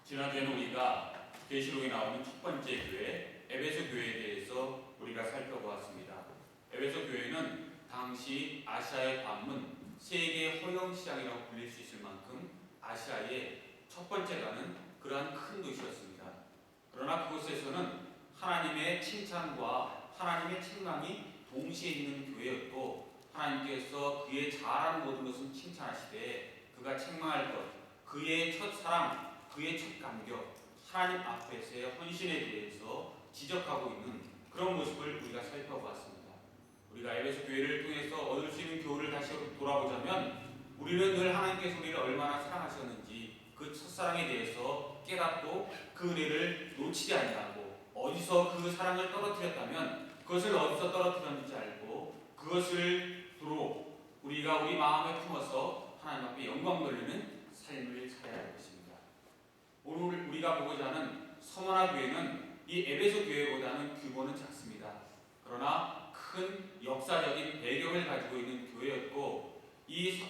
지난주에는 우리가 계시록에 나오는 첫 번째 교회 에베소 교회에 대해서 우리가 살펴보았습니다. 에베소 교회는 당시 아시아의 관문 세계 허영 시장이라고 불릴 수 있을 만큼 아시아의 첫 번째가는 그러한 큰 도시였습니다. 그러나 그곳에서는 하나님의 칭찬과 하나님의 책망이 동시에 있는 교회였고, 하나님께서 그의 잘한 모든 것은 칭찬하시되 그가 책망할 것, 그의 첫 사랑, 그의 첫 감격, 하나님 앞에서의 헌신에 대해서 지적하고 있는 그런 모습을 우리가 살펴보았습니다. 우리가 에베소 교회를 통해서 얻을 수 있는 교훈을 다시 돌아보자면, 우리는 늘 하나님께서 우리를 얼마나 사랑하셨는지 그 첫사랑에 대해서 깨닫고 그 은혜를 놓치지 아니하고, 어디서 그 사랑을 떨어뜨렸다면 그것을 어디서 떨어뜨렸는지 알고 그것을 도로 우리가 우리 마음에 품어서 하나님 앞에 영광 돌리는 삶을 살아야 할 것입니다. 오늘 우리가 보고자 하는 서머나 교회는 이 에베소 교회보다는 규모는 작습니다. 그러나 큰 역사적인 배경을 가지고 있는 교회였고, 이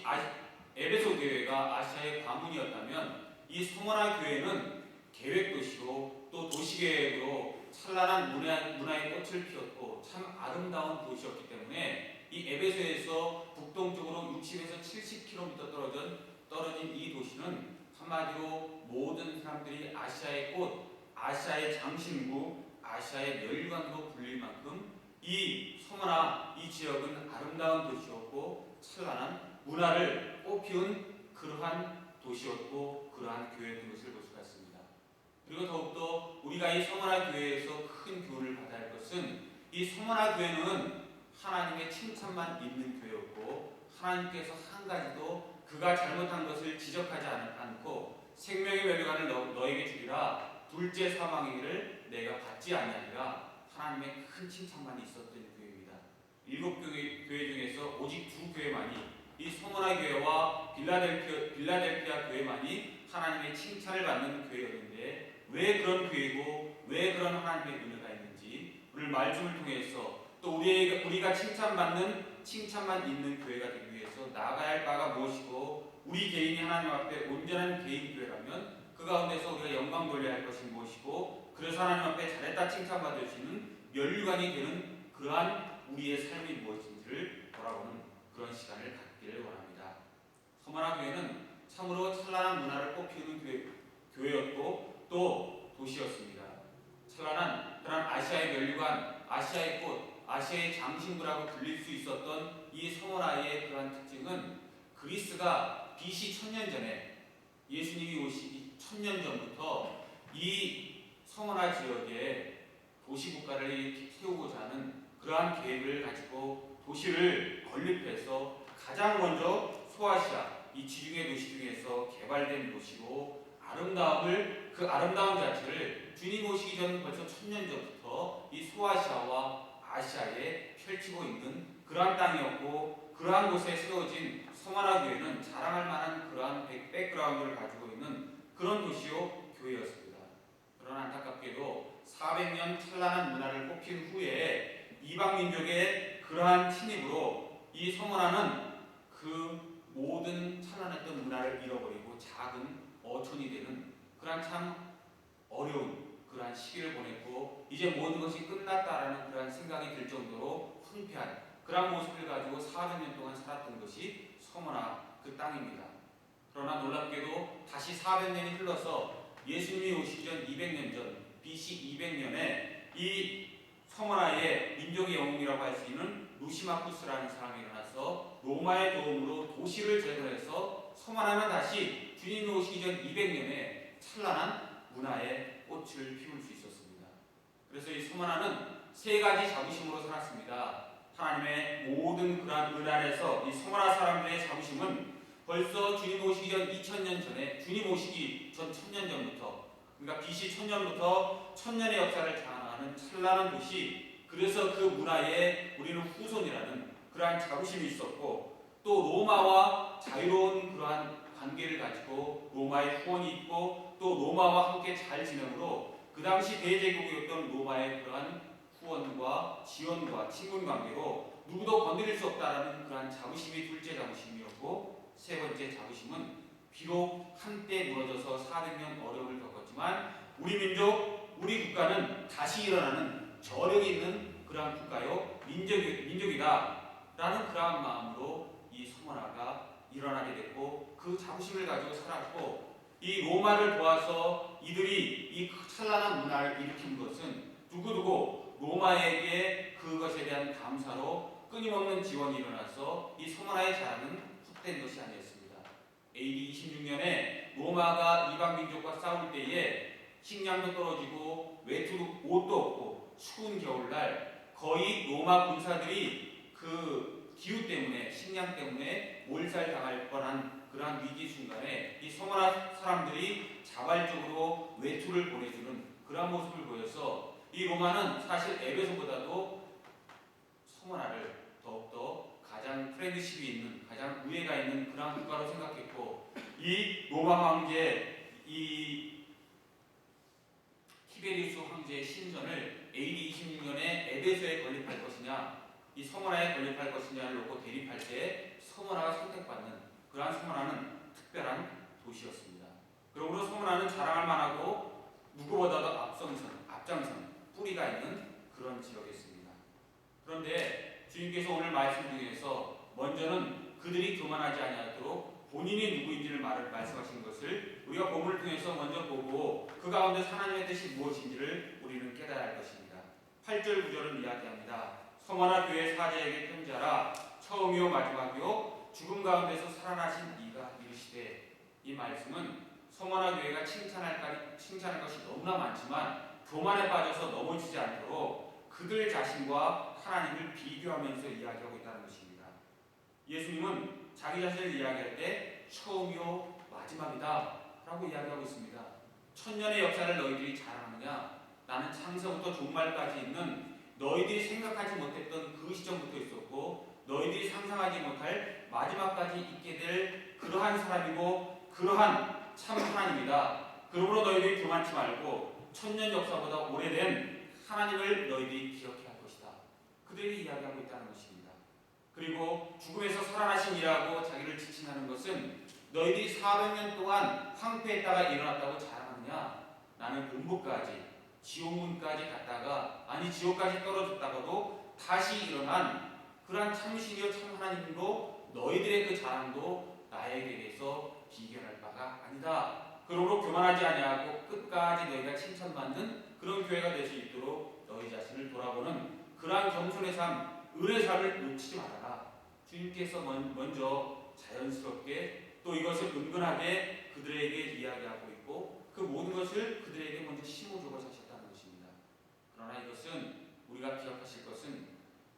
에베소 교회가 아시아의 관문이었다면 이 서머나 교회는 계획도시로 또 도시계획으로 찬란한 문화의 꽃을 피웠고 참 아름다운 도시였기 때문에 이 에베소에서 북동쪽으로 60에서 70km 떨어진 이 도시는 한마디로 모든 사람들이 아시아의 꽃, 아시아의 장신구, 아시아의 멸관으로 불릴 만큼 이 서머나 이 지역은 아름다운 도시였고 찬란한 문화를 꽃피운 그러한 도시였고 그러한 교회였던 것을 볼 수가 있습니다. 그리고 더욱더 우리가 이 서머나 교회에서 큰 교훈을 받아야 할 것은, 이 서머나 교회는 하나님의 칭찬만 있는 교회였고, 하나님께서 한 가지도 그가 잘못한 것을 지적하지 않고 생명의 멸류관을 너에게 주리라, 둘째 사망의 일을 내가 받지 아니하리라, 하나님의 큰 칭찬만이 있었던 교회입니다. 7교회 중에서 오직 2교회만이, 이 서머나 교회와 빌라델피아 교회만이 하나님의 칭찬을 받는 교회였는데, 왜 그런 교회고 왜 그런 하나님의 은혜가 있는지 오늘 말씀을 통해서 또 우리가 칭찬만 있는 교회가 되기 위해서 나아가야 할 바가 무엇이고, 우리 개인이 하나님 앞에 온전한 개인 교회라면 그 가운데서 우리가 영광 돌려야 할 것이 무엇이고, 그래서 하나님 앞에 잘했다 칭찬받을 수 있는 면류관이 되는 그러한 우리의 삶이 무엇인지를 돌아보는 그런 시간을 갖기를 원합니다. 서머나 교회는 참으로 찬란한 문화를 꽃피우는 교회였고 또 도시였습니다. 찬란한 그런 아시아의 면류관, 아시아의 꽃, 아시아의 장신구라고 불릴 수 있었던 이 서머나의 그러한 특징은, 그리스가 BC 1000년 전에 예수님이 오시기 1000년 전부터 이 서머나 지역에 도시국가를 세우고자 하는 그러한 계획을 가지고 도시를 건립해서 가장 먼저 소아시아, 이 지중해 도시 중에서 개발된 도시로 그 아름다운 자체를 주님 오시기 전 벌써 1000년 전부터 이 소아시아와 아시아에 펼치고 있는 그러한 땅이었고, 그러한 곳에 세워진 서머나 교회는 자랑할 만한 그러한 백그라운드를 가지고 있는 그런 도시요 교회였습니다. 그러나 안타깝게도 400년 찬란한 문화를 꽃핀 후에 이방 민족의 그러한 침입으로 이 서머나는 그 모든 찬란했던 문화를 잃어버리고 작은 어촌이 되는 그러한 참 어려운 그러한 시기를 보냈고, 이제 모든 것이 끝났다라는 그러한 생각이 들 정도로 황폐한 그러한 모습을 가지고 400년 동안 살았던 것이 서머나 그 땅입니다. 그러나 놀랍게도 다시 400년이 흘러서 예수님이 오시기 전 200년 전 BC 200년에 이 서머나의 민족의 영웅이라고 할 수 있는 루시마쿠스라는 사람이 일어나서 로마의 도움으로 도시를 재건해서 서머나는 다시 주님이 오시기 전 200년에 찬란한 문화의 꽃을 피울 수 있었습니다. 그래서 이 서머나는 세 가지 자부심으로 살았습니다. 하나님의 모든 그러한 은 안에서 이 서머나 사람들의 자부심은 벌써 주님 오시기 전 2000년 전에, 주님 오시기 전 1000년 전부터, 그러니까 BC 1000년부터 1000년의 역사를 자랑하는 찬란한 도시, 그래서 그 문화에 우리는 후손이라는 그러한 자부심이 있었고, 또 로마와 자유로운 그러한 관계를 가지고 로마의 후원이 있고, 또 로마와 함께 잘 지내므로 그 당시 대제국이었던 로마의 그러한 후원과 지원과 친분 관계로 누구도 건드릴 수 없다라는 그러한 자부심이 둘째 자부심이었고, 세 번째 자부심은 비록 한때 무너져서 400년 어려움을 겪었지만 우리 민족, 우리 국가는 다시 일어나는 저력이 있는 그러한 국가요, 민족이다 라는 그러한 마음으로 이 서머나가 일어나게 됐고 그 자부심을 가지고 살았고, 이 로마를 도와서 이들이 이 찬란한 문화를 일으킨 것은 두고두고 로마에게 그것에 대한 감사로 끊임없는 지원이 일어나서 이 서머나의 자랑은 헛된 것이 아니었습니다. AD 26년에 로마가 이방 민족과 싸울 때에 식량도 떨어지고 외투 옷도 없고 추운 겨울날 거의 로마 군사들이 그 기후 때문에, 식량 때문에 몰살당할 뻔한 그러한 위기 순간에 이 서머나 사람들이 자발적으로 외투를 보내주는 그러한 모습을 보여서 이 로마는 사실 에베소보다도 서머나를 더욱더 가장 프렌드십이 있는, 가장 우애가 있는 그러한 국가로 생각했고, 이 로마 황제 이 티베리우스 황제의 신전을 AD 26년에 에베소에 건립할 것이냐, 이 서머나에 건립할 것이냐를 놓고 대립할 때 서머나가 선택받는 그러한 서머나는 특별한 도시였습니다. 그러므로 서머나는 자랑할 만하고 누구보다도 앞장선 뿌리가 있는 그런 지역이었습니다. 그런데 주님께서 오늘 말씀 중에서 먼저는 그들이 교만하지 아니하도록 본인이 누구인지를 말씀하신 것을 우리가 본문을 통해서 먼저 보고 그 가운데 하나님의 뜻이 무엇인지를 우리는 깨달아야 할 것입니다. 8절 9절은 이야기합니다. 서머나 교회 사제에게 편지하라. 처음이요 마지막이요 죽음 가운데서 살아나신 이가 이르시되. 이 말씀은 서머나 교회가 칭찬할 것이 너무나 많지만 교만에 빠져서 넘어지지 않도록 그들 자신과 하나님을 비교하면서 이야기하고 있다는 것입니다. 예수님은 자기 자신을 이야기할 때 처음이요 마지막이다 라고 이야기하고 있습니다. 천년의 역사를 너희들이 자랑하느냐? 나는 창세부터 종말까지 있는 너희들이 생각하지 못했던 그 시점부터 있었고 너희들이 상상하지 못할 마지막까지 있게 될 그러한 사람이고 그러한 참 하나님이다. 그러므로 너희들이 교만치 말고 천년 역사보다 오래된 하나님을 너희들이 기억해야 할 것이다. 그들이 이야기하고 있다는 것입니다. 그리고 죽음에서 살아나신 이라고 자기를 지칭하는 것은 너희들이 400년 동안 황폐했다가 일어났다고 자랑하느냐? 나는 본부까지 지옥문까지 갔다가, 아니 지옥까지 떨어졌다가도 다시 일어난 그러한 참신이요 참 하나님으로 너희들의 그 자랑도 나에게서 비견할 바가 아니다. 그러므로 교만하지 아니하고 끝까지 너희가 칭찬받는 그런 교회가 될 수 있도록 너희 자신을 돌아보는 그러한 겸손의 삶, 은혜의 삶을 놓치지 말아라. 주님께서 먼저 자연스럽게 또 이것을 은근하게 그들에게 이야기하고 있고 그 모든 것을 그들에게 먼저 심어주고 사셨다는 것입니다. 그러나 이것은 우리가 기억하실 것은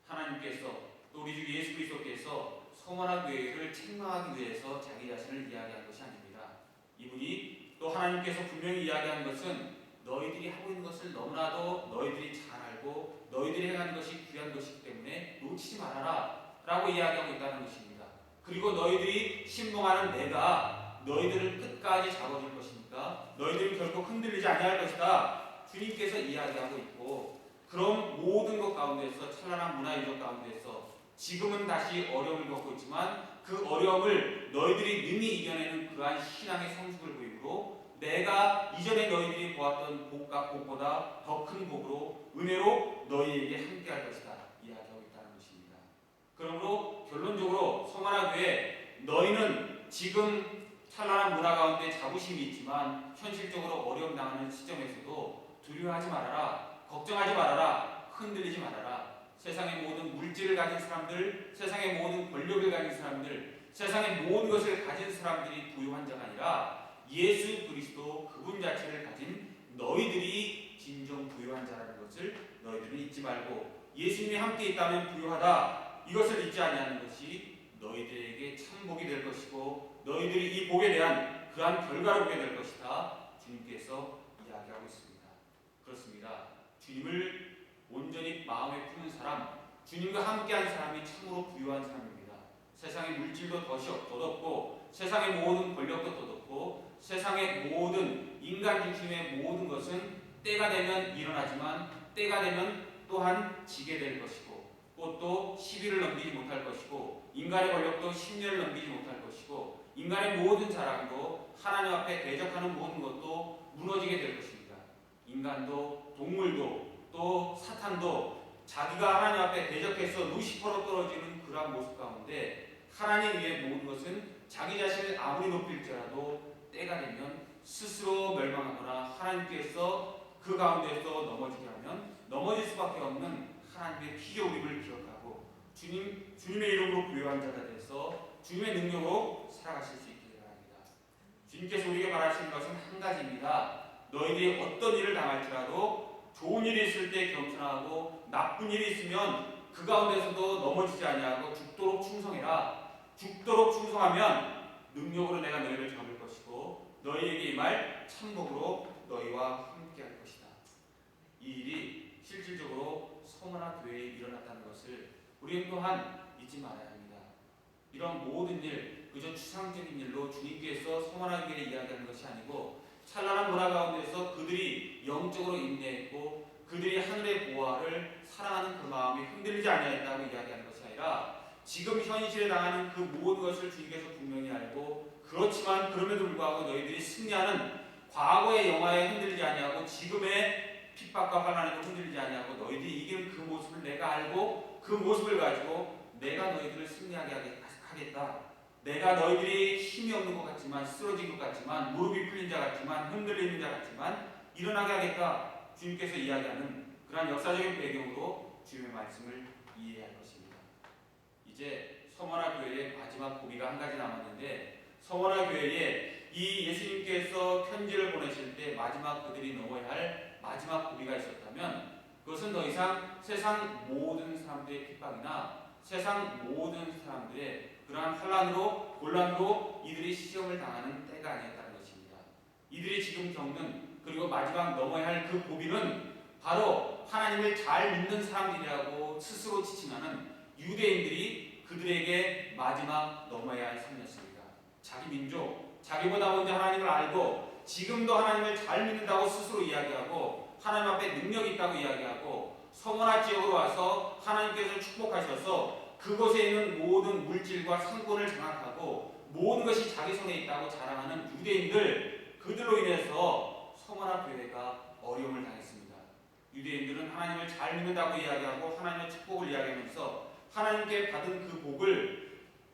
하나님께서 또 우리 주 예수 그리스도께서 서머나 교회를 책망하기 위해서 자기 자신을 이야기한 것이 아닙니다. 이분이 또 하나님께서 분명히 이야기한 것은 너희들이 하고 있는 것을 너무나도 너희들이 잘 알고 너희들이 행하는 것이 귀한 것이기 때문에 놓치지 말아라 라고 이야기하고 있다는 것입니다. 그리고 너희들이 신봉하는 내가 너희들을 끝까지 잡아줄 것이니까 너희들은 결코 흔들리지 아니할 것이다. 주님께서 이야기하고 있고, 그런 모든 것 가운데서 찬란한 문화유적 가운데서 지금은 다시 어려움을 겪고 있지만 그 어려움을 너희들이 능히 이겨내는 그러한 신앙의 성숙을 보이므로 내가 이전에 너희들이 보았던 복과 복보다 더 큰 복으로 은혜로 너희에게 함께할 것이다 이야기하고 있다는 것입니다. 그러므로 결론적으로 서머나 교회, 너희는 지금 찬란한 문화 가운데 자부심이 있지만 현실적으로 어려움 당하는 시점에서도 두려워하지 말아라. 걱정하지 말아라. 흔들리지 말아라. 세상의 모든 물질을 가진 사람들, 세상의 모든 권력을 가진 사람들, 세상의 모든 것을 가진 사람들이 부유한 자가 아니라 예수 그리스도 그분 자체를 가진 너희들이 진정 부유한 자라는 것을 너희들은 잊지 말고, 예수님이 함께 있다면 부유하다 이것을 잊지 아니하는 것이 너희들에게 참 복이 될 것이고 너희들이 이 복에 대한 그러한 결과를 보게 될 것이다 주님께서 이야기하고 있습니다. 그렇습니다. 주님을 온전히 마음에 품은 사람, 주님과 함께한 사람이 참으로 부유한 사람입니다. 세상의 물질도 덧없고 세상의 모든 권력도 덧없고 세상의 모든 인간 중심의 모든 것은 때가 되면 일어나지만 때가 되면 또한 지게 될 것이고 또 시비를 넘기지 못할 것이고 인간의 권력도 10년을 넘기지 못할 것이고 인간의 모든 자랑도 하나님 앞에 대적하는 모든 것도 무너지게 될 것입니다. 인간도 동물도 또 사탄도 자기가 하나님 앞에 대적해서 루시퍼로 떨어지는 그러한 모습 가운데 하나님 위에 모든 것은 자기 자신을 아무리 높일지라도 때가 되면 스스로 멸망하거나 하나님께서 그 가운데서 넘어지게 하면 넘어질 수밖에 없는 하나님의 피조림을 기억하고 주님의 이름으로 부요한 자가 돼서 주님의 능력으로 살아가실 수 있기를 바랍니다. 주님께서 우리에게 말하시는 것은 한 가지입니다. 너희들이 어떤 일을 당할지라도 좋은 일이 있을 때 겸손하고 나쁜 일이 있으면 그 가운데서도 넘어지지 아니하고 죽도록 충성해라. 죽도록 충성하면 능력으로 내가 너희를 잡을 것이고 너희에게 임할 천국으로 너희와 함께할 것이다. 이 일이 실질적으로 서머나 교회에 일어났다는 것을 우리는 또한 잊지 말아야 합니다. 이런 모든 일, 그저 추상적인 일로 주님께서 서머나 교회에 이야기하는 것이 아니고 찬란한 문화 가운데서 그들이 영적으로 인내했고 그들이 하늘의 보화를 사랑하는 그 마음이 흔들리지 아니하였다고 이야기하는 것이 아니라 지금 현실에 당하는 그 모든 것을 주님께서 분명히 알고 그렇지만 그럼에도 불구하고 너희들이 승리하는 과거의 영화에 흔들리지 아니하고 지금의 핍박과 환난에도 흔들리지 아니하고 너희들이 이기는 그 모습을 내가 알고 그 모습을 가지고 내가 너희들을 승리하게 하겠다. 내가 너희들이 힘이 없는 것 같지만 쓰러진 것 같지만 무릎이 풀린 자 같지만 흔들리는 자 같지만 일어나게 하겠다. 주님께서 이야기하는 그러한 역사적인 배경으로 주님의 말씀을 이해해야 할 것입니다. 이제 서머나 교회의 마지막 고비가 한 가지 남았는데 서머나 교회에 이 예수님께서 편지를 보내실 때 마지막 그들이 넘어야 할 마지막 고비가 있었다면 그것은 더 이상 세상 모든 사람들의 핍박이나 세상 모든 사람들의 그러한 환난으로 곤란으로 이들이 시험을 당하는 때가 아니었다는 것입니다. 이들이 지금 겪는 그리고 마지막 넘어야 할 그 고비는 바로 하나님을 잘 믿는 사람들이라고 스스로 지칭하는 유대인들이 그들에게 마지막 넘어야 할 삶이었습니다. 자기 민족, 자기보다 먼저 하나님을 알고 지금도 하나님을 잘 믿는다고 스스로 이야기하고 하나님 앞에 능력이 있다고 이야기하고 서머나 지역으로 와서 하나님께서 축복하셔서 그곳에 있는 모든 물질과 상권을 장악하고 모든 것이 자기 손에 있다고 자랑하는 유대인들 그들로 인해서 서머나 교회가 어려움을 당했습니다. 유대인들은 하나님을 잘 믿는다고 이야기하고 하나님의 축복을 이야기하면서 하나님께 받은 그 복을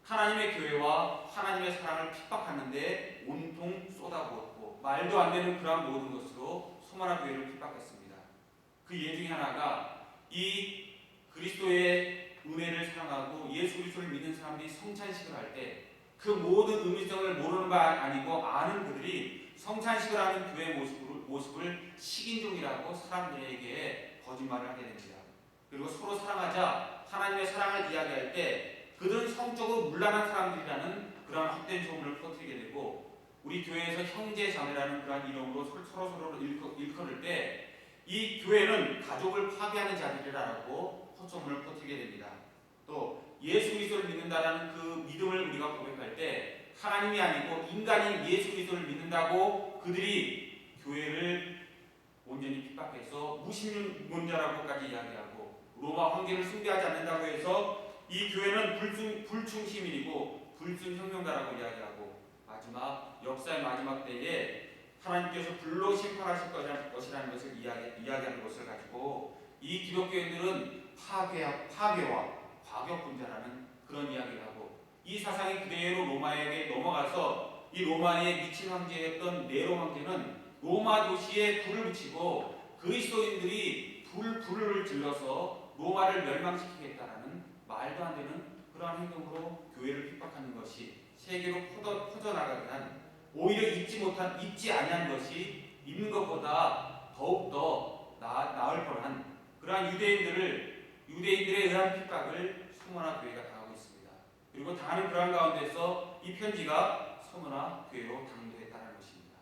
하나님의 교회와 하나님의 사랑을 핍박하는데 온통 쏟아부었고 말도 안 되는 그러한 모든 것으로 서머나 교회를 핍박했습니다. 그 예 중에 하나가 이 그리스도의 은혜를 사랑하고 예수 그리스도를 믿는 사람들이 성찬식을 할 때 그 모든 의미성을 모르는 바 아니고 아는 그들이 성찬식을 하는 교회의 모습을 식인종이라고 사람들에게 거짓말을 하게 됩니다. 그리고 서로 사랑하자 하나님의 사랑을 이야기할 때 그들은 성적으로 문란한 사람들이라는 그러한 헛된 소문을 퍼뜨리게 되고 우리 교회에서 형제 자매라는 그러한 이름으로 서로서로 일컬을 때 이 교회는 가족을 파괴하는 자들이라고 헛소문을 퍼뜨리게 됩니다. 또 예수 그리스도를 믿는다라는 그 믿음을 우리가 고백할 때 하나님이 아니고 인간이 예수 그리스도를 믿는다고 그들이 교회를 온전히 핍박해서 무신론자라고까지 이야기하고 로마 황제를 숭배하지 않는다고 해서 이 교회는 불충시민이고 불순혁명가라고 이야기하고 마지막 역사의 마지막 때에 하나님께서 불로 심판하실 것이라는 것을 이야기하는 것을 가지고 이 기독교인들은 파괴와 과격분자라는 그런 이야기를 하고 이 사상이 그대로 로마에게 넘어가서 이 로마의 미친 황제였던 네로 황제는 로마 도시에 불을 붙이고 그리스도인들이 불을 질러서 로마를 멸망시키겠다라는 말도 안 되는 그러한 행동으로 교회를 핍박하는 것이 세계로 퍼져나가게 한 오히려 잊지 아니한 것이 믿는 것보다 더욱더 나을 뻔한 그러한 유대인들의 의한 핍박을 서머나 교회가 당하고 있습니다. 그리고 당하는 그러한 가운데서 이 편지가 서머나 교회로 당도했다는 것입니다.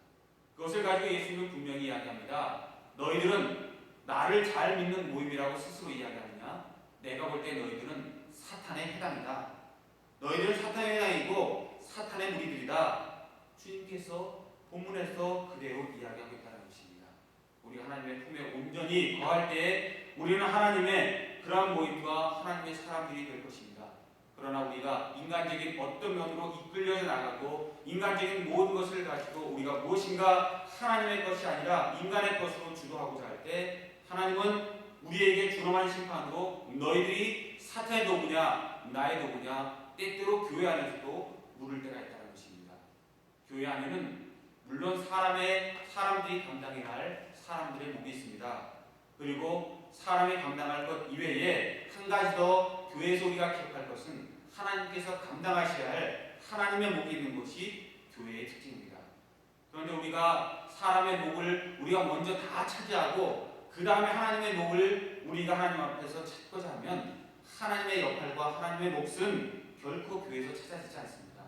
그것을 가지고 예수님은 분명히 이야기합니다. 너희들은 나를 잘 믿는 모임이라고 스스로 이야기하느냐? 내가 볼 때 너희들은 사탄의 해당이다. 너희들은 사탄의 해당이고 사탄의 무리들이다. 주님께서 본문에서 그대로 이야기하고 있다는 것입니다. 우리 하나님의 품에 온전히 거할 때에 우리는 하나님의 그러한 모임과 하나님의 사람들이 될 것입니다. 그러나 우리가 인간적인 어떤 면으로 이끌려져 나가고 인간적인 모든 것을 가지고 우리가 무엇인가 하나님의 것이 아니라 인간의 것으로 주도하고자 할 때 하나님은 우리에게 준엄한 심판으로 너희들이 사탄의 도구냐 나의 도구냐 때때로 교회 안에서도 물을 때가 있다는 것입니다. 교회 안에는 물론 사람들이 감당해야 할 사람들의 목이 있습니다. 그리고 사람이 감당할 것 이외에 한 가지 더 교회에서 우리가 기억할 것은 하나님께서 감당하셔야 할 하나님의 목이 있는 것이 교회의 특징입니다. 그런데 우리가 사람의 목을 우리가 먼저 다 차지하고 그 다음에 하나님의 목을 우리가 하나님 앞에서 찾고자 하면 하나님의 역할과 하나님의 몫은 결코 교회에서 찾아지지 않습니다.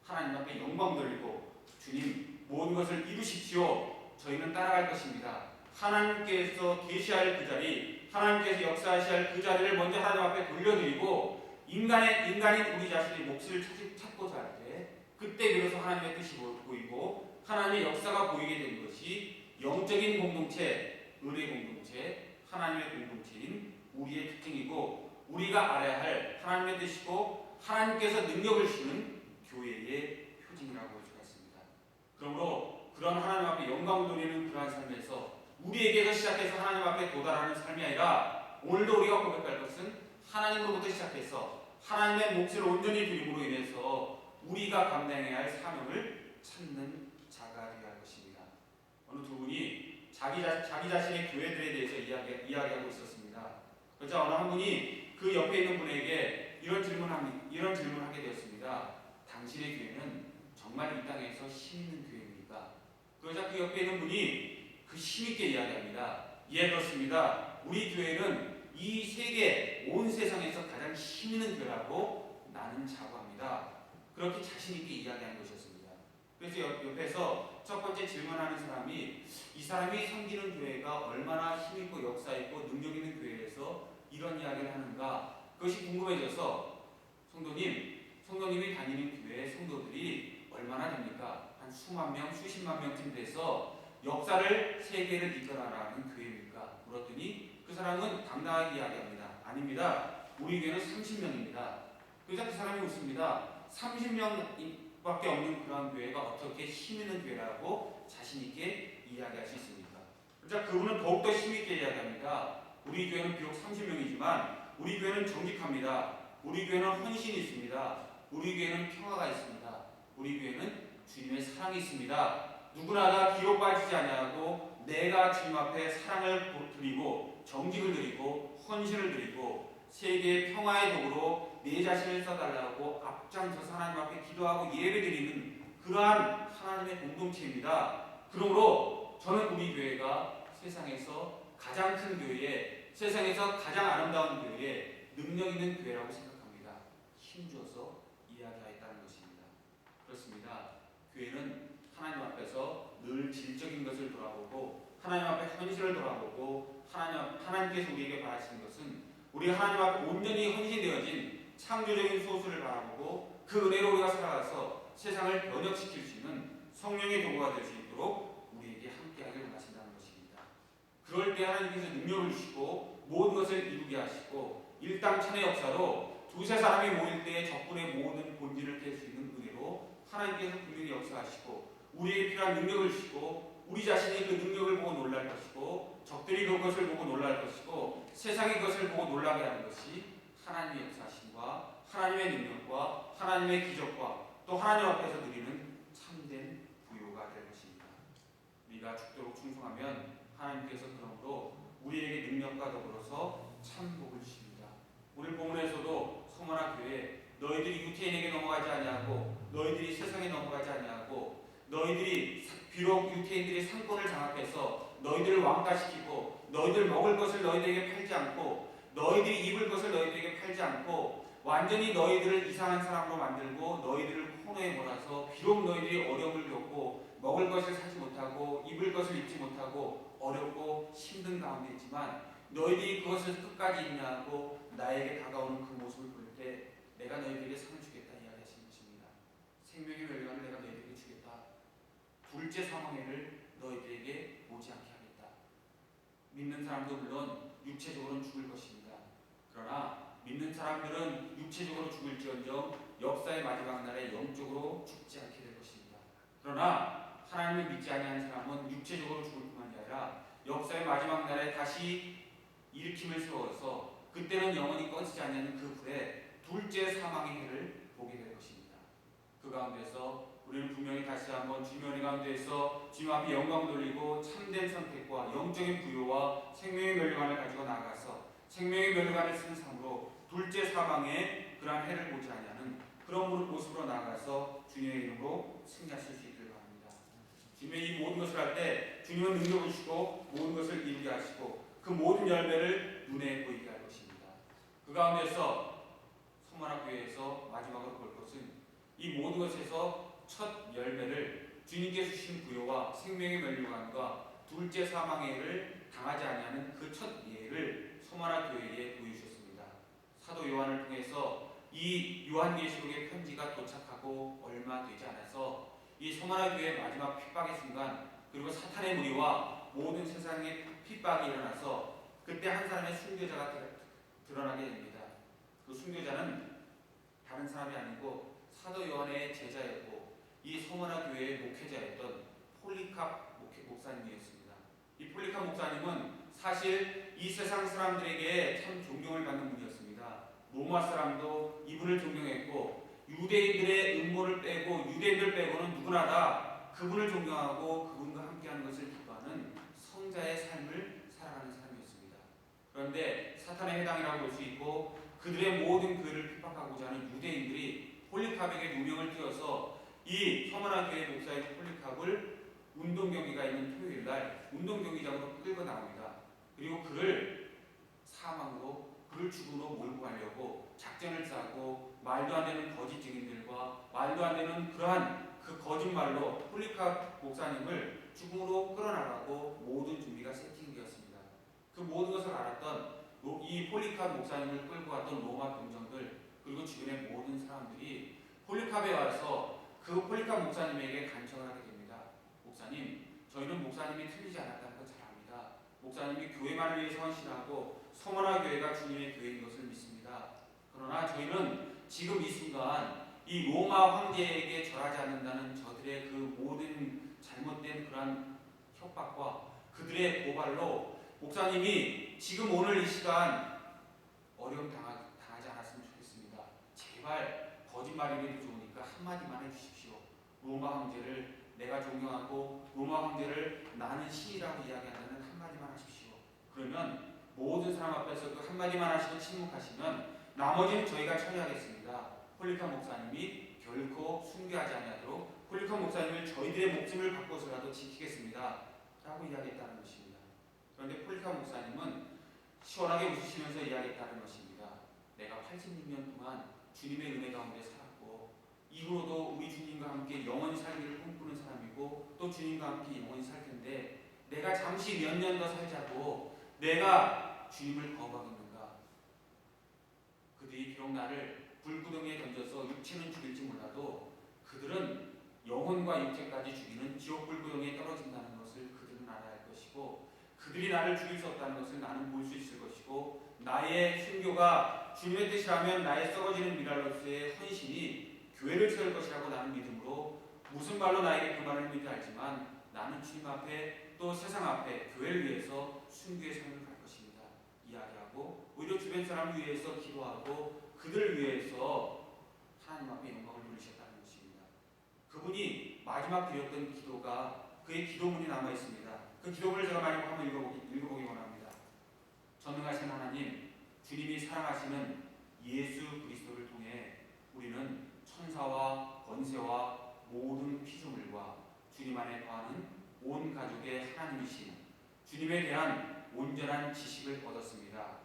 하나님 앞에 영광 돌리고 주님 모든 것을 이루십시오. 저희는 따라갈 것입니다. 하나님께서 계시할 그 자리, 하나님께서 역사하셔야 할 그 자리를 먼저 하나님 앞에 돌려드리고 인간인 우리 자신의 몫을 찾고자 할 때 그때 비로소 하나님의 뜻이 보이고 하나님의 역사가 보이게 된 것이 영적인 공동체, 은혜 공동체, 하나님의 공동체인 우리의 특징이고 우리가 알아야 할 하나님의 뜻이고 하나님께서 능력을 주시는 교회의 표징이라고 볼 수가 있습니다. 그러므로 그런 하나님 앞에 영광 돌리는 그러한 삶에서 우리에게서 시작해서 하나님 앞에 도달하는 삶이 아니라 오늘도 우리가 고백할 것은 하나님으로부터 시작해서 하나님의 몫을 온전히 드림으로 인해서 우리가 감당해야 할 사명을 찾는 자가 되어야 할 것입니다. 어느 두 분이 자기 자신의 교회들에 대해서 이야기하고 있었습니다. 그러자 어느 한 분이 그 옆에 있는 분에게 이런 질문을 하게 되었습니다. 당신의 교회는 정말 이 땅에서 힘 있는 교회입니까? 그러자 그 옆에 있는 분이 그 힘있게 이야기합니다. 예, 그렇습니다. 우리 교회는 이 세계, 온 세상에서 가장 힘 있는 교회라고 나는 자부합니다. 그렇게 자신있게 이야기한 것이었습니다. 그래서 옆에서 첫 번째 질문하는 사람이 이 사람이 섬기는 교회가 얼마나 힘있고 역사있고 능력있는 교회에서 이런 이야기를 하는가 그것이 궁금해져서 성도님이 다니는 교회 성도들이 얼마나 됩니까? 한 수만 명, 수십만 명쯤 돼서 역사를 세계를 이끌어나가는 교회입니까? 물었더니 그 사람은 당당하게 이야기합니다. 아닙니다. 우리 교회는 30명입니다. 그래서 그 사람이 웃습니다. 30명밖에 없는 그런 교회가 어떻게 힘 있는 교회라고 자신 있게 이야기할 수 있습니까? 그러자 그분은 더욱더 힘있게 이야기합니다. 우리 교회는 비록 30명이지만 우리 교회는 정직합니다. 우리 교회는 헌신이 있습니다. 우리 교회는 평화가 있습니다. 우리 교회는 주님의 사랑이 있습니다. 누구나 다 기로 빠지지 아니하고 내가 주님 앞에 사랑을 드리고 정직을 드리고 헌신을 드리고 세계의 평화의 도구로 내 자신을 써달라고 앞장서서 하나님 앞에 기도하고 예배드리는 그러한 하나님의 공동체입니다. 그러므로 저는 우리 교회가 세상에서 가장 큰 교회, 세상에서 가장 아름다운 교회, 능력 있는 교회라고 생각합니다. 힘줘서 이야기하였다는 것입니다. 그렇습니다. 교회는 하나님 앞에서 늘 질적인 것을 돌아보고 하나님 앞에 헌신을 돌아보고 하나님께서 우리에게 바라시는 것은 우리 하나님 앞에 온전히 헌신되어진 창조적인 소수를 바라보고 그 은혜로 우리가 살아가서 세상을 변혁시킬 수 있는 성령의 도구가 될 수 있도록 우리에게 함께하기를 원하신다는 것입니다. 그럴 때 하나님께서 능력을 주시고 모든 것을 이루게 하시고 일당천의 역사로 두세 사람이 모일 때에 적군의 모든 본질을 깰 수 있는 은혜로 하나님께서 분명히 역사하시고 우리에게 필요한 능력을 주시고 우리 자신이 그 능력을 보고 놀랄 것이고 적들이 그것을 보고 놀랄 것이고 세상이 그것을 보고 놀라게 하는 것이 하나님의 역사하심과 하나님의 능력과 하나님의 기적과 또 하나님 앞에서 드리는 참된 부요가 될 것입니다. 우리가 죽도록 충성하면 하나님께서 그러므로 우리에게 능력과 더불어서 참 복을 주십니다. 오늘 본문에서도 소문화 교회 너희들이 유태인에게 넘어가지 아니하고 너희들이 세상에 넘어가지 아니하고 너희들이 비록 유태인들의 상권을 장악해서 너희들을 왕따시키고 너희들 먹을 것을 너희들에게 팔지 않고 너희들이 입을 것을 너희들에게 팔지 않고 완전히 너희들을 이상한 사람으로 만들고 너희들을 코너에 몰아서 비록 너희들이 어려움을 겪고 먹을 것을 사지 못하고 입을 것을 입지 못하고 어렵고 힘든 가운데 있지만 너희들이 그것을 끝까지 인내하고 나에게 다가오는 그 모습을 볼 때 내가 너희들에게 상을 주겠다 이야기하시는 것입니다. 생명의 멸관을 내가 너희들에게 주겠다. 둘째 사망회를 너희들에게 오지 않게 하겠다. 믿는 사람도 물론 육체적으로는 죽을 것입니다. 그러나 믿는 사람들은 육체적으로 죽을지언정 역사의 마지막 날에 영적으로 죽지 않게 될 것입니다. 그러나 하나님을 믿지 아니하는 사람은 육체적으로 죽을 뿐만이 아니라 역사의 마지막 날에 다시 일으킴을 세워서 그때는 영원히 꺼지지 않는 그 불에 둘째 사망의 해를 보게 될 것입니다. 그 가운데서 우리는 분명히 다시 한번 주님의 은혜 가운데서 주님 앞에 영광 돌리고 참된 선택과 영적인 부요와 생명의 멸류관을 가지고 나아가서 생명의 멸류관을 쓴 삶으로 둘째 사망의 그러한 해를 보지 아니하는 그런 모습으로 나아가서 주님의 이름으로 승리하실 수 있기를 바랍니다. 주님의 이 모든 것을 할 때 주님은 능력을 주시고 모든 것을 이루게 하시고 그 모든 열매를 눈에 보이게 할 것입니다. 그 가운데서 서문학교회에서 마지막으로 볼 것은 이 모든 것에서 첫 열매를 주님께 주신 부요와 생명의 멸류관과 둘째 사망의 해를 당하지 아니하는 그 첫 예를 서문학교회에 보여주셨습니다. 사도 요한을 통해서 이 요한계시록의 편지가 도착하고 얼마 되지 않아서 이 서문학교회의 마지막 핍박의 순간 그리고 사탄의 무리와 모든 세상의 핍박이 일어나서 그때 한 사람의 순교자가 드러나게 됩니다. 그 순교자는 다른 사람이 아니고 사도 요한의 제자였고 이 서문화 교회의 목회자였던 폴리캅 목사님이었습니다. 이 폴리캅 목사님은 사실 이 세상 사람들에게 참 존경을 받는 분이었습니다. 로마 사람도 이분을 존경했고 유대인들의 음모를 빼고 유대인들 빼고는 누구나 다 그분을 존경하고 그분과 함께하는 것을 기뻐하는 성자의 삶을 살아가는 사람이었습니다. 그런데 사탄의 해당이라고 볼 수 있고 그들의 모든 그를 핍박하고자 하는 유대인들이 폴리캅에게 누명을 띄워서 이 서문화 교회 목사의 폴리캅을 운동 경기가 있는 토요일 날 운동 경기장으로 끌고 나옵니다. 그리고 그를 사망으로 그를 죽음으로 몰고 가려고 작전을 짜고 말도 안 되는 거짓 증인들과 말도 안 되는 그러한 그 거짓말로 폴리캅 목사님을 죽음으로 끌어나가고 모든 준비가 세팅되었습니다. 그 모든 것을 알았던 이 폴리캅 목사님을 끌고 갔던 로마 병정들 그리고 주변의 모든 사람들이 폴리캅에 와서 그 폴리캅 목사님에게 간청을 하게 됩니다. 목사님, 저희는 목사님이 틀리지 않았다는 걸 잘 압니다. 목사님이 교회만을 위해서 헌신하고 서문화 교회가 주님의 교회인 것을 믿습니다. 그러나 저희는 지금 이 순간 이 로마 황제에게 절하지 않는다는 저들의 그 모든 잘못된 그러한 협박과 그들의 고발로 목사님이 지금 오늘 이 시간 어려움 당하지 않았으면 좋겠습니다. 제발 거짓말이라도 좋으니까 한마디만 해주십시오. 로마 황제를 내가 존경하고 로마 황제를 나는 신이라고 이야기한다는 한마디만 하십시오. 그러면 모든 사람 앞에서 그 한마디만 하시고 침묵하시면 나머지는 저희가 처리하겠습니다. 폴리캅 목사님이 결코 순교하지 아니하도록 폴리캅 목사님을 저희들의 목숨을 바꿔서라도 지키겠습니다. 라고 이야기했다는 것입니다. 그런데 폴리캅 목사님은 시원하게 웃으시면서 이야기했다는 것입니다. 내가 86년 동안 주님의 은혜 가운데 살았고 이후로도 우리 주님과 함께 영원히 살기를 꿈꾸는 사람이고 또 주님과 함께 영원히 살 텐데 내가 잠시 몇 년 더 살자고 내가 주님을 거부하겠는가? 그들이 비록 나를 불구덩이에 던져서 육체는 죽일지 몰라도 그들은 영혼과 육체까지 죽이는 지옥 불구덩이에 떨어진다는 것을 그들은 알아야 할 것이고 그들이 나를 죽일 수 없다는 것을 나는 볼 수 있을 것이고 나의 순교가 주님의 뜻이라면 나의 썩어지는 미랄로스의 헌신이 교회를 세울 것이라고 나는 믿음으로 무슨 말로 나에게 그 말을 믿지 알지만 나는 주님 앞에 또 세상 앞에 교회를 위해서 순교의 삶을 갈 것입니다. 이야기하고 오히려 주변 사람을 위해서 기도하고 그들을 위해서 하나님 앞에 영광을 돌리셨다는 것입니다. 그분이 마지막 드렸던 기도가 그의 기도문이 남아 있습니다. 그 기도문을 제가 많이 한번 읽어보기 원합니다. 전능하신 하나님, 주님이 사랑하시는 예수 그리스도를 통해 우리는 천사와 권세와 모든 피조물과 주님 안에 거하는 온 가족의 하나님이신 주님에 대한 온전한 지식을 얻었습니다.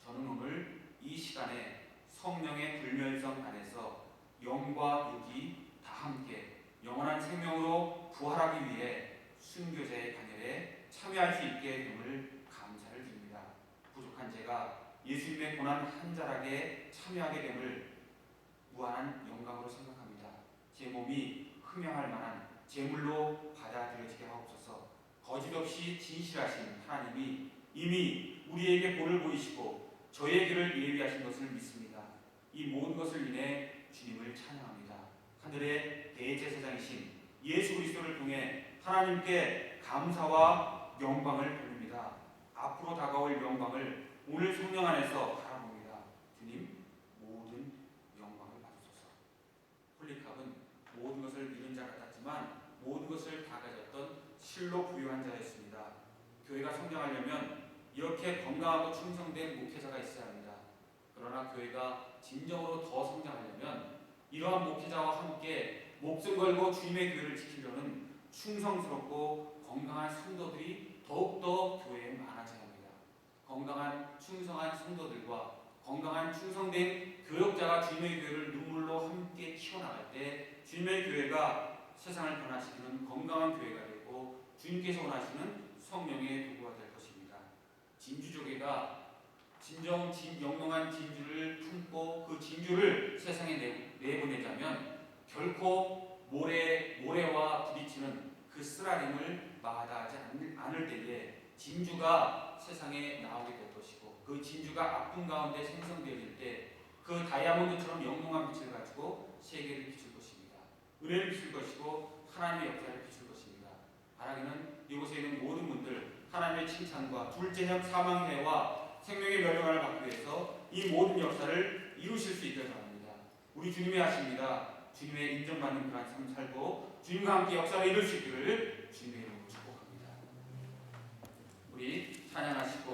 저는 오늘 이 시간에 성령의 불멸성 안에서 영과 육이 다 함께 영원한 생명으로 부활하기 위해 순교자의 반열에 참여할 수 있게 됨을 감사를 드립니다. 부족한 제가 예수님의 고난 한 자락에 참여하게 됨을 무한한 영광으로 생각합니다. 제 몸이 흠양할 만한 제물로 받아들여지게 하옵소서. 거짓 없이 진실하신 하나님이 이미 우리에게 본을 보이시고 저의 길을 예비하신 것을 믿습니다. 이 모든 것을 인해 주님을 찬양합니다. 하늘의 대제사장이신 예수 그리스도를 통해 하나님께 감사와 영광을 돌립니다. 앞으로 다가올 영광을 오늘 성령 안에서 바라봅니다. 주님, 모든 영광을 받으소서. 폴리캅은 모든 것을 잃은 자 같았지만 모든 것을 다 가졌던 실로 부유한 자였습니다. 교회가 성장하려면 이렇게 건강하고 충성된 목회자가 있어야 합니다. 그러나 교회가 진정으로 더 성장하려면 이러한 목회자와 함께 목숨 걸고 주님의 교회를 지키려는 충성스럽고 건강한 성도들이 더욱더 교회에 많아져야 합니다. 건강한 충성한 성도들과 건강한 충성된 교역자가 주님의 교회를 눈물로 함께 키워나갈 때 주님의 교회가 세상을 변화시키는 건강한 교회가 되고 주님께서 원하시는 성령의 도구가 될 것입니다. 진주조개가 진정 영롱한 진주를 품고 그 진주를 세상에 내보내자면 결코 모래와 부딪히는 그 쓰라림을 마다하지 않을 때에 진주가 세상에 나오게 될 것이고 그 진주가 아픔 가운데 생성되어질 때 그 다이아몬드처럼 영롱한 빛을 가지고 세계를 비출 것입니다. 은혜를 비출 것이고 하나님의 역사를 비출 것입니다. 바라기는 이곳에 있는 모든 분들 하나님의 칭찬과 둘째형 사망해와 생명의 멸류관을 받기 위해서 이 모든 역사를 이루실 수 있기를 바랍니다. 우리 주님의 하십니다. 주님의 인정받는 그런 삶 살고 주님과 함께 역사를 이룰 수 있기를 주님의 이름으로 축복합니다. 우리 찬양하시고